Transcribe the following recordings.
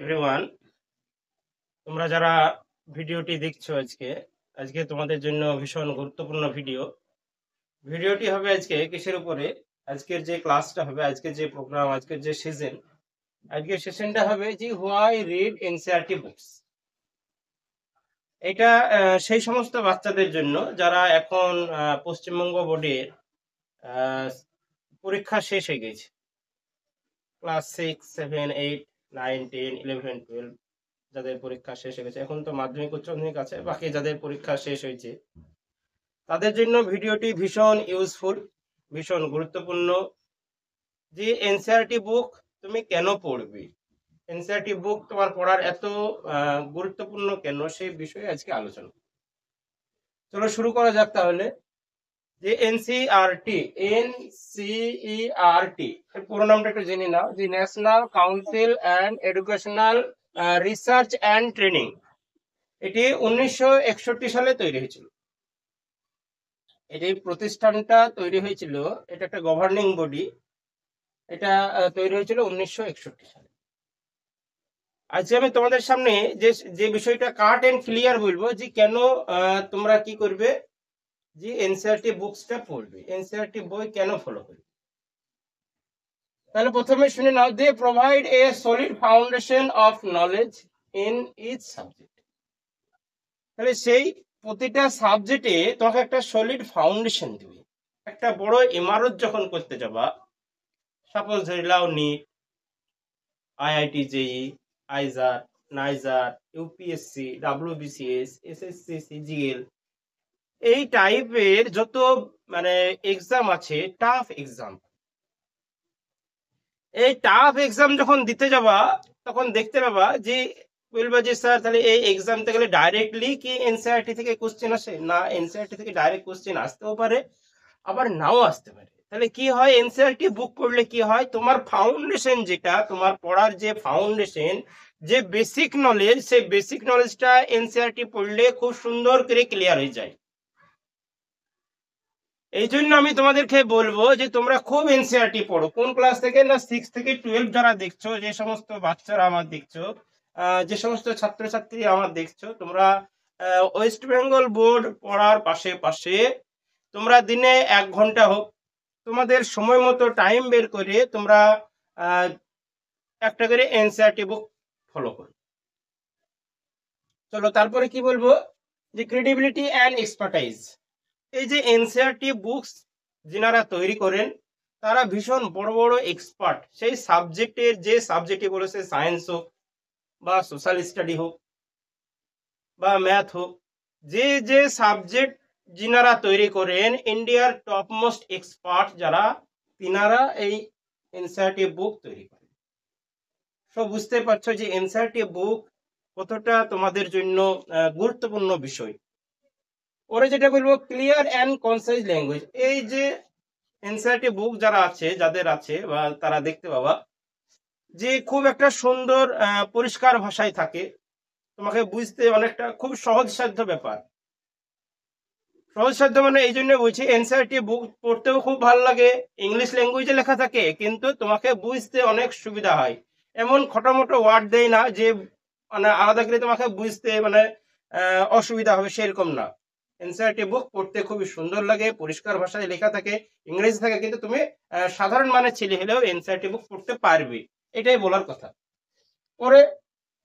Everyone, তোমরা যারা ভিডিওটি দেখছো আজকে তোমাদের জন্য ভীষণ গুরুত্বপূর্ণ ভিডিওটি হবে আজকে কিসের উপরে। আজকের যে ক্লাসটা হবে, আজকের যে প্রোগ্রাম, আজকের যে আজকের সেশনটা হবে যে হোয়াই রিড এনসিইআরটি বুকস। এটা সেই সমস্ত বাচ্চাদের জন্য যারা এখন পশ্চিমবঙ্গ বোর্ডের পরীক্ষা শেষ হয়ে গেছে। ক্লাস 6, 7, 8, 9, 10, 11, 12 যাদের পরীক্ষা শেষ হয়ে গেছে, এখন তো মাধ্যমিক উচ্চ মাধ্যমিক আছে, বাকি যাদের পরীক্ষা শেষ হয়েছে তাদের জন্য ভিডিওটি ভীষণ ইউজফুল, ভীষণ গুরুত্বপূর্ণ। যে এনসিইআরটি বুক তুমি কেন পড়বে, এনসিইআরটি বুক তোমার পড়ার এত গুরুত্বপূর্ণ কেন, সেই বিষয়ে আজকে আলোচনা। চলো শুরু করা যাক তাহলে। যে এনসিইআরটি এর পুরো নামটা একটু জেনে নাও, যে national council and educational research and training. এটি 1961 সালে তৈরি হয়েছিল। এই প্রতিষ্ঠানটা তৈরি হয়েছিল, এটা একটা গভর্নিং বডি, এটা তৈরি হয়েছিল 1961 সালে। আজকে আমি তোমাদের সামনে যে বিষয়টা কাট এন্ড ক্লিয়ার বলবো, যে কেন তোমরা কি করবে, যে এনসিইআরটি বুকসটা পড়বে, এনসিইআরটি বই কেন ফলো করবে। তাহলে প্রথমে শুনে নাও, they provide a solid foundation of knowledge in each subject. তাহলে সেই প্রতিটা সাবজেক্টে তোমাকে একটা সলিড ফাউন্ডেশন দিবে। একটা বড় ইমারত যখন করতে যাবা, সাপোজ ধরে নাও NEET, IIT JEE, IISER, NISER, UPSC, WBCS, SSC, CGL, এই টাইপের যত এক্সাম আছে, টাফ এক্সাম, এই টাফ এক্সাম যখন দিতে যাবা তখন দেখতে পাবা যে বলবা যে স্যার তাহলে এই এক্সামতে গেলে ডাইরেক্টলি কি এনসিইআরটি থেকে কোশ্চেন আসে না, এনসিইআরটি থেকে ডাইরেক্ট কোশ্চেন আসতেও পারে, আবার নাও আসতে পারে। তাহলে কি হয়, এনসিইআরটি বুক পড়লে কি হয়, তোমার ফাউন্ডেশন, যেটা তোমার পড়ার যে ফাউন্ডেশন, যে বেসিক নলেজ, সেই বেসিক নলেজটা এনসিইআরটি পড়লে খুব সুন্দর করে ক্লিয়ার হয়ে যায়। এই জন্য আমি তোমাদেরকে বলবো যে তোমরা খুব এনসিইআরটি পড়ো। কোন ক্লাস থেকে না, 6 থেকে 12 যারা দেখছো, যে সমস্ত বাচ্চারা আমার দেখছো, যে সমস্ত ছাত্রছাত্রী আমার দেখছো, তোমরা ওয়েস্ট বেঙ্গল বোর্ড পড়ার পাশে তোমরা দিনে 1 ঘন্টা হোক, তোমাদের সময় মতো টাইম বের করে তোমরা একটা করে এনসিইআরটি বুক ফলো করো। চলো তারপরে কি বলবো, যে ক্রেডিবিলিটি অ্যান্ড এক্সপার্টাইজ। এই যে এনসিইআরটি বুকস যিনারা তৈরি করেন, তারা ভীষণ বড় বড় এক্সপার্ট সেই সাবজেক্টের, যে সাবজেক্টে বলেছে, সায়েন্স হোক বা সোশ্যাল স্টাডি হোক বা ম্যাথ হোক, যে সাবজেক্ট যিনারা তৈরি করেন, ইন্ডিয়ার টপ মোস্ট এক্সপার্ট যারা, তিনারা এই এনসিইআরটি বুক তৈরি করেন। সব বুঝতে পারছো যে এনসিইআরটি বুক কতটা তোমাদের জন্য গুরুত্বপূর্ণ বিষয়। ওরা যেটা বলবো, ক্লিয়ার অ্যান্ড কনসাইজ ল্যাঙ্গুয়েজ। এই যে এনসিইআরটি বুক যারা আছে, যাদের আছে বা তারা দেখতে পাবা যে খুব একটা সুন্দর পরিষ্কার ভাষায় থাকে, তোমাকে বুঝতে অনেকটা খুব সহজসাধ্য ব্যাপার। সহজসাধ্য মানে এই জন্য বলছি, এনসিইআরটি বুক পড়তেও খুব ভালো লাগে, ইংলিশ ল্যাঙ্গুয়েজে লেখা থাকে, কিন্তু তোমাকে বুঝতে অনেক সুবিধা হয়। এমন খটোমটো ওয়ার্ড দেয় না যে আলাদা করে তোমাকে বুঝতে অসুবিধা হবে, সেরকম না। এনসিইআরটি বুক পড়তে খুবই সুন্দর লাগে, পরিষ্কার ভাষায় লেখা থাকে, ইংরেজি থাকে, কিন্তু তুমি সাধারণ মানের ছেলে হলেও এনসিইআরটি বুক পড়তে পারবে, এটাই বলার কথা। পরে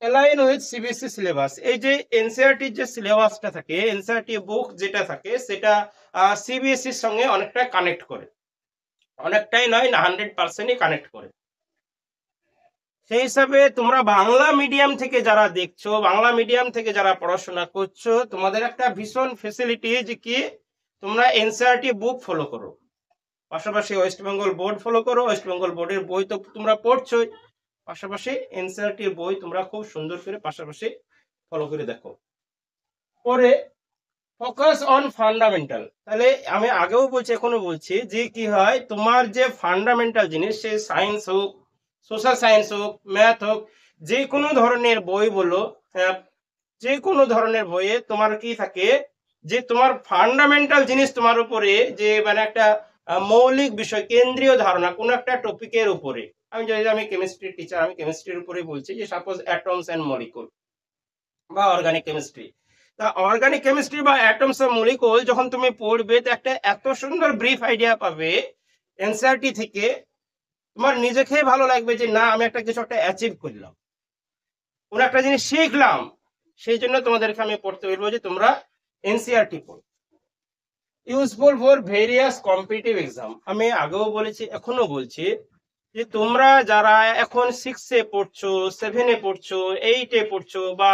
অ্যালাইন উইথ সিবিএসই সিলেবাস। এই যে এনসিইআরটির যে সিলেবাসটা থাকে, এনসিইআরটি বুক যেটা থাকে, সেটা সিবিএসইর সঙ্গে অনেকটা কানেক্ট করে, অনেকটাই নয় না, 100%ই কানেক্ট করে। সেই হিসাবে তোমরা বাংলা মিডিয়াম থেকে যারা দেখছো, বাংলা মিডিয়াম থেকে যারা পড়াশোনা করছো, তোমাদের একটা ভীষণ ফেসিলিটি যে কি, তোমরা এনসিইআরটি বুক ফলো করো, পাশাপাশি ওয়েস্ট বেঙ্গল বোর্ড ফলো করো। ওয়েস্ট বেঙ্গল বোর্ডের বই তো তোমরা পড়ছোই, পাশাপাশি এনসিইআরটির বই তোমরা খুব সুন্দর করে পাশাপাশি ফলো করে দেখো। পরে ফোকাস অন ফান্ডামেন্টাল। তাহলে আমি আগেও বলছি, এখনো বলছি, যে কি হয়, তোমার যে ফান্ডামেন্টাল জিনিস, সে সায়েন্স হোক, সোশ্যাল সায়েন্স হোক, ম্যাথ হোক, যে কোনো ধরনের বই বলো, যে কোনো ধরনের বইয়ে তোমার কি থাকে, যে তোমার ফান্ডামেন্টাল জিনিস তোমার উপরে, যে একটা মৌলিক বিষয়, কেন্দ্রীয় ধারণা কোন একটা টপিকের উপরে, আমি কেমিস্ট্রি টিচার, আমি কেমিস্ট্রির উপরে বলছি, যে সাপোজ অ্যাটমস এন্ড মলিকুল বা অর্গানিক কেমিস্ট্রি। তা অর্গানিক কেমিস্ট্রি বা অ্যাটমস ও মলিকুল যখন তুমি পড়বে, তো একটা এত সুন্দর ব্রিফ আইডিয়া পাবে এনসিইআরটি থেকে, তোমার নিজেকে ভালো লাগবে যে না, আমি একটা কিছু একটা অ্যাচিভ করলাম, কোন একটা জিনিস শিখলাম। সেই জন্য তোমাদেরকে আমি পড়তে বলবো যে তোমরা এনসিইআরটি পড়ো। Useful for various competitive exam. আমি আগেও বলেছি, এখনো বলছি, যে তোমরা যারা এখন 6-এ পড়ছো, 7-এ পড়ছো, 8-এ পড়ছো, বা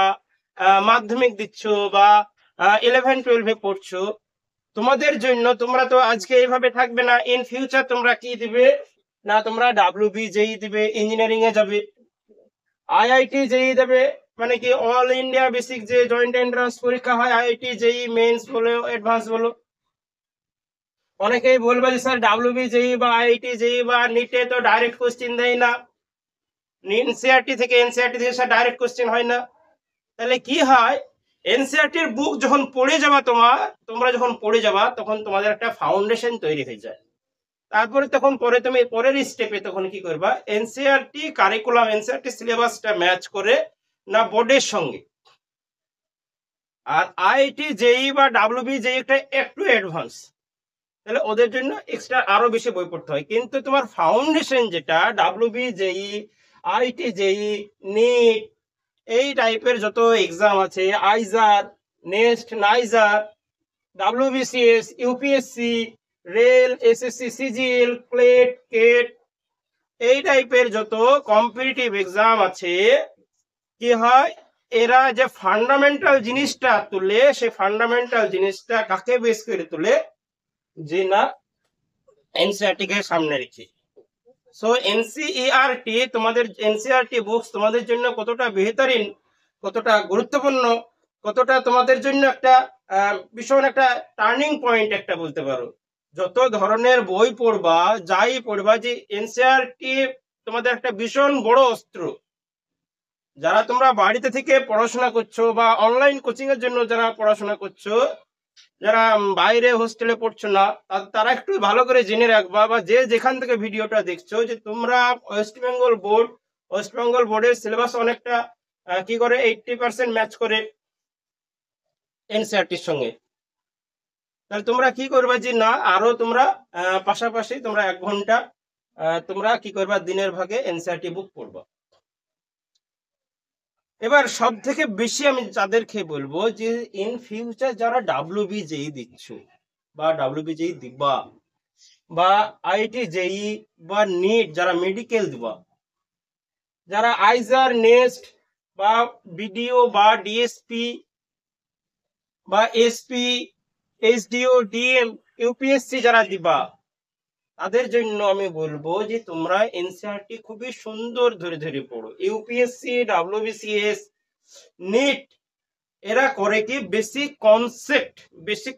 মাধ্যমিক দিচ্ছ, বা 11-12-এ পড়ছো, তোমাদের জন্য, তোমরা তো আজকে এইভাবে থাকবে না, ইন ফিউচার তোমরা কি দিবে না, তোমরা ডাব্লিউবি জেই দিবে, ইঞ্জিনিয়ারিং এ যাবে, আইআইটি জেই দেবে, মানে কি অল ইন্ডিয়া বেসিক যে জয়েন্ট এন্ট্রান্স পরীক্ষা হয়, আইআইটি জেই মেন্স বলো, অ্যাডভান্স বলো। অনেকেই বলবে যে স্যার ডাব্লিউবি জেই বা আইআইটি জেই বা নিটে তো ডাইরেক্ট কোশ্চেন দেয় না, এনসিইআরটি থেকে স্যার ডাইরেক্ট কোশ্চেন হয় না। তাহলে কি হয়, এনসিইআরটির বুক যখন পড়ে যাবা, তোমরা যখন পড়ে যাবা, তখন তোমাদের একটা ফাউন্ডেশন তৈরি হয়ে যায়। তারপরে তখন পরে তুমি পরের স্টেপে তখন কি করবা, এনসিইআরটি কারিকুলাম, এনসিইআরটি সিলেবাসটা ম্যাচ করে না বোর্ডের সঙ্গে। আর আইআইটি জেই বা ডাব্লিউবি জেই একটু অ্যাডভান্স, তাহলে ওদের জন্য এক্সট্রা আরো বেশি বই পড়তে হয়। কিন্তু তোমার ফাউন্ডেশন যেটা WB JEE, IIT JEE, NEET, এই টাইপের যত এক্সাম আছে, IISER, NEST, NISER, WBCS, UPSC, rail, SSC, CGL, CLAT, CAT, এই টাইপের যত কম্পিটিটিভ এক্সাম আছে, কি হয়, এরা যে ফান্ডামেন্টাল জিনিসটা তুলে, সেই ফান্ডামেন্টাল জিনিসটা কাকে বেস করে তুলে, যে না এনসিইআরটি কে সামনে রেখে। সো এনসিইআরটি, তোমাদের এনসিইআরটি বুকস তোমাদের জন্য কতটা বেহতরিন, কতটা গুরুত্বপূর্ণ, কতটা তোমাদের জন্য একটা ভীষণ একটা টার্নিং পয়েন্ট একটা বলতে পারো। যত ধরনের বই পড়বা, যাই পড়বা, যে এনসিইআরটি তোমাদের একটা ভীষণ বড় অস্ত্র। যারা তোমরা বাড়িতে থেকে পড়াশোনা করছো বা অনলাইন কোচিং এর জন্য যারা পড়াশোনা করছো, যারা বাইরে হোস্টেলে পড়ছো না, তারা একটু ভালো করে জেনে রাখবা, বা যে যেখান থেকে ভিডিওটা দেখছো, যে তোমরা ওয়েস্ট বেঙ্গল বোর্ডের সিলেবাস অনেকটা কি করে 80% ম্যাচ করে এনসিইআরটির সঙ্গে। তাহলে তোমরা কি করবা, যে না আরো তোমরা পাশাপাশি তোমরা 1 ঘন্টা তোমরা কি করবা, দিনের ভাগে এনসিইআরটি বুক পড়বা। এবার সব থেকে বেশি আমি যাদেরকে বলবো, যে ইন ফিউচার যারা ডাব্লিউবি জেই দিচ্ছ বা ডাব্লিউবি জেই দিবা, বা আইআইটি জেই বা নিট যারা মেডিকেল দিবা, যারা আইজার, নেস্ট বা বিডিও বা ডিএসপি বা এসপি, এইচডিও, ডিএম, ইউপিএসসি যারা দিবা, তাদের জন্য আমি বলবো যে তোমরা এনসিইআরটি খুবই সুন্দর ধরে ধরে পড়ো। ইউপিএসসি, ডাব্লিউবিসিএস, নিট, এরা করে কি, বেসিক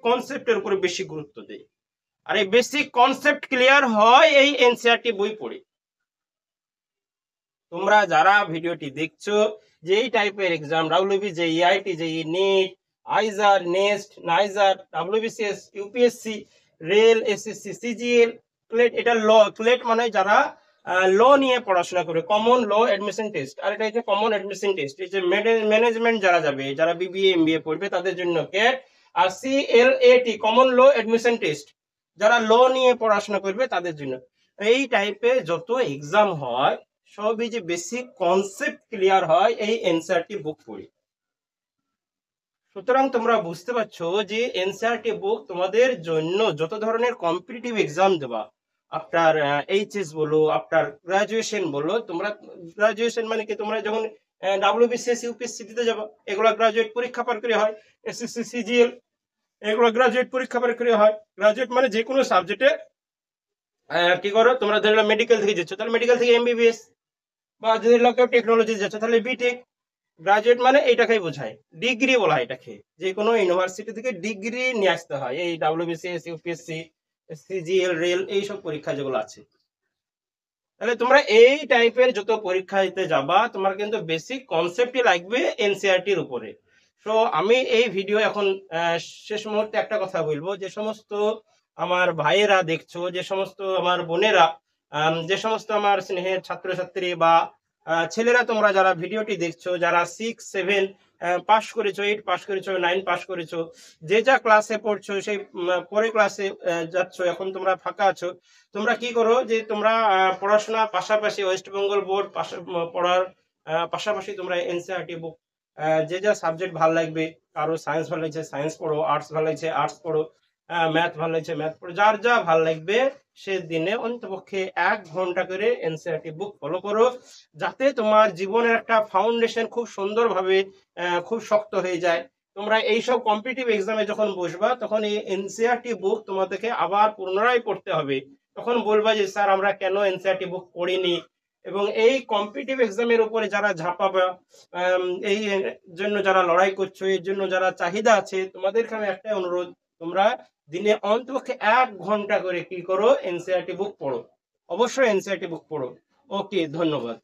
কনসেপ্টের উপরে বেশি গুরুত্ব দেয়। আর এই বেসিক কনসেপ্ট ক্লিয়ার হয় এই এনসিইআরটি বই পড়ে। তোমরা যারা ভিডিওটি দেখছো, যে এই টাইপের exam WB JEE, IIT JEE, NEET, IISER, NEST, NISER, WBCS, UPSC, rail, SSC, CGL, CLAT, এটা ক্লেট মানে যারা ল নিয়ে পড়াশোনা করে, কমন ল অ্যাডমিশন টেস্ট। আর এটা হচ্ছে কমন অ্যাডমিশন টেস্ট, এই যে ম্যানেজমেন্ট যারা যাবে, যারা বিবিএ এমবিএ পড়বে, তাদের জন্য ক্যাট। আর সিএলএটি কমন ল অ্যাডমিশন টেস্ট, যারা ল নিয়ে পড়াশোনা করবে তাদের জন্য। এই টাইপের যত এক্সাম হয়, সবই যে বেসিক কনসেপ্ট ক্লিয়ার হয় এই এনসিইআরটি বুক পড়ে। সুতরাং তোমরা বুঝতে পারছো যে এনসিইআরটি বুক তোমাদের জন্য যত ধরনের কম্পিটিটিভ এক্সাম দেবা, আফটার এইচএস বলো, আফটার গ্রাজুয়েশন বলো, তোমরা গ্রাজুয়েশন মানে কি, তোমরা যখন ডাব্লিউবিসিএস, ইউপিএসসি দিতে যাবা, এগুলো গ্রাজুয়েট পরীক্ষা পার করে হয়, এসএসসি, সিজিএল, এগুলো গ্রাজুয়েট পরীক্ষা পার করে হয়। গ্রাজুয়েট মানে যে কোনো সাবজেক্টে কি করো, তোমরা ধরো মেডিকেল থেকে যাচ্ছ, তাহলে মেডিকেল থেকে এমবিবিএস, বা যদি কেউ টেকনোলজি যাচ্ছে তাহলে বিটেক। গ্রাজুয়েট মানে এইটাকেই বোঝায়, ডিগ্রি বলা হয় এটাকে, যে কোনো ইউনিভার্সিটি থেকে ডিগ্রি নিয়ে আসতে হয় এই ডাব্লিউবিসিএস, ইউপিএসসি, সিজিএল, রেল, এইসব পরীক্ষা যেগুলো আছে। তাহলে তোমরা এই টাইপের যত পরীক্ষা দিতে যাবা, তোমার কিন্তু বেসিক কনসেপ্টই লাগবে এনসিইআরটির উপরে। তো আমি এই ভিডিও এখন শেষ মুহূর্তে একটা কথা বলবো, যে সমস্ত আমার ভাইয়েরা দেখছো, যে সমস্ত আমার বোনেরা যে সমস্ত আমার স্নেহের ছাত্রছাত্রী বা ছেলেরা তোমরা যারা ভিডিওটি দেখছো, যারা 6 7 পাস করেছো, 8 পাস করেছো, 9 পাস করেছো, যে যা ক্লাসে পড়ছো সেই পরে ক্লাসে যাচ্ছ, এখন তোমরা ফাঁকা আছো, তোমরা কি করো যে তোমরা পড়াশোনার পাশাপাশি ওয়েস্ট বেঙ্গল বোর্ড পড়ার পাশাপাশি তোমরা এনসিইআরটি বুক যে যা সাবজেক্ট ভালো লাগবে, কারো সায়েন্স ভালো লাগছে সায়েন্স পড়ো, আর্টস ভালো লাগছে আর্টস পড়ো, ম্যাথ ভালো লাগছে ম্যাথ পড়ো, যার যা ভালো লাগবে সে দিনে অন্তপক্ষে 1 ঘন্টা করে এনসিইআরটি বুক ফলো করো, যাতে তোমার জীবনের একটা ফাউন্ডেশন খুব সুন্দরভাবে খুব শক্ত হয়ে যায়। তোমরা এইসব কম্পিটিটিভ এক্সামে যখন বসবা তখন এই এনসিইআরটি বুক তোমাদেরকে আবার পুনরায় পড়তে হবে। তখন বলবা যে স্যার আমরা কেন এনসিইআরটি বুক পড়িনি। এবং এই কম্পিটিটিভ এক্সামের উপরে যারা ঝাঁপাবে, এই জন্য যারা লড়াই করছো, এর জন্য যারা চাহিদা আছে, তোমাদেরকে আমি একটাই অনুরোধ, তোমরা দিনে অন্তপক্ষে 1 ঘন্টা করে কি করো, এনসিইআরটি বুক পড়ো, অবশ্যই এনসিইআরটি বুক পড়ো। ওকে, ধন্যবাদ।